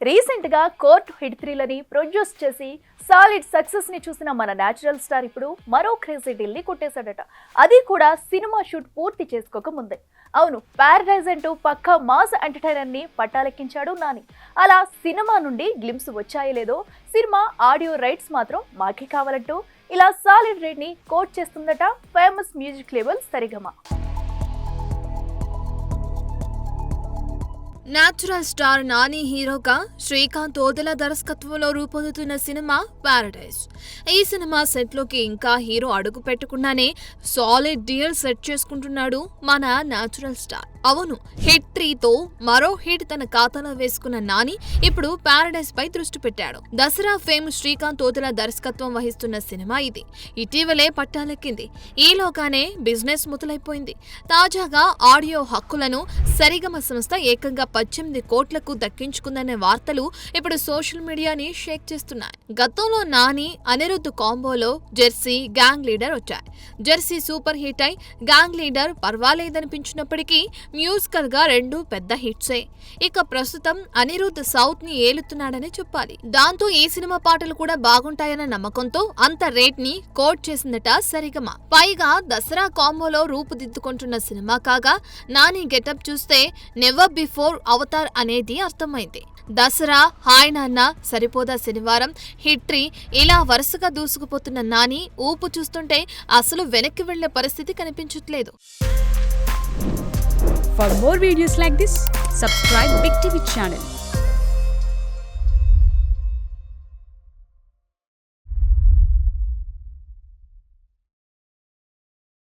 Recent గా court hit థ్రిల్లని produce చేసి solid success ని చూసిన మన నేచురల్ స్టార్ ఇప్పుడు మరో క్రేజీ డీల్ ని కొట్టేశాడట. అది కూడా సినిమా షూట్ పూర్తి చేసుకోక ముందే. అవును, పారడైజ్ అంటూ పక్కా మాస్ ఎంటర్టైనర్ ని పట్టాలెక్కించాడు నాని. అలా సినిమా నుండి గ్లిమ్స్ వచ్చాయో లేదో సినిమా ఆడియో రైట్స్ మాత్రం మాకే కావాలంటూ ఇలా సాలిడ్ రేట్ ని కోట్ చేస్తుందట ఫేమస్ మ్యూజిక్ లేబుల్ సరిగమ. నేచురల్ స్టార్ నాని హీరోగా శ్రీకాంత్ ఓదెల దర్శకత్వంలో రూపొందుతున్న సినిమా పారడైజ్. ఈ సినిమా సెట్ లోకి ఇంకా హీరో అడుగు పెట్టకుండానే సాలిడ్ డీల్ సెట్ చేసుకుంటున్నాడు మన నేచురల్ స్టార్. అవును, హిట్ 3తో మరో హిట్ తన ఖాతాలో వేసుకున్న నాని ఇప్పుడు పారడైజ్ పై దృష్టి పెట్టాడు. దసరా ఫేమ్ శ్రీకాంత్ ఓదెల దర్శకత్వం వహిస్తున్న సినిమా ఇది. ఇటీవలే పట్టాలెక్కింది. ఈలోగానే బిజినెస్ మొదలైపోయింది. తాజాగా ఆడియో హక్కులను సరిగమ సంస్థ ఏకంగా 18 కోట్లకు దక్కించుకుందనే వార్తలు ఇప్పుడు సోషల్ మీడియాని షేక్ చేస్తున్నాయి. గతంలో నాని అనిరుద్ధ్ కాంబోలో జెర్సీ, గ్యాంగ్ లీడర్ వచ్చాయి. జెర్సీ సూపర్ హిట్ అయి గ్యాంగ్ లీడర్ పర్వాలేదనిపించినప్పటికీ మ్యూజికల్ గా రెండు పెద్ద హిట్సే. ఇక ప్రస్తుతం అనిరుద్ధ్ సౌత్ ని ఏలుతున్నాడని చెప్పాలి. దాంతో ఈ సినిమా పాటలు కూడా బాగుంటాయన్న నమ్మకంతో అంత రేట్ ని కోట్ చేసిందట సరిగమ. పైగా దసరా కాంబోలో రూపుదిద్దుకుంటున్న సినిమా కాగా నాని గెటప్ చూస్తే నెవర్ బిఫోర్ అవతార్ అనేది అర్థమైంది. దసరా, హాయ్ నాన్న, సరిపోదా శనివారం, హిట్రీ ఇలా వరుసగా దూసుకుపోతున్న నాని ఊపు చూస్తుంటే అసలు వెనక్కి వెళ్లే పరిస్థితి కనిపించట్లేదు. For more videos like this, subscribe Big TV channel.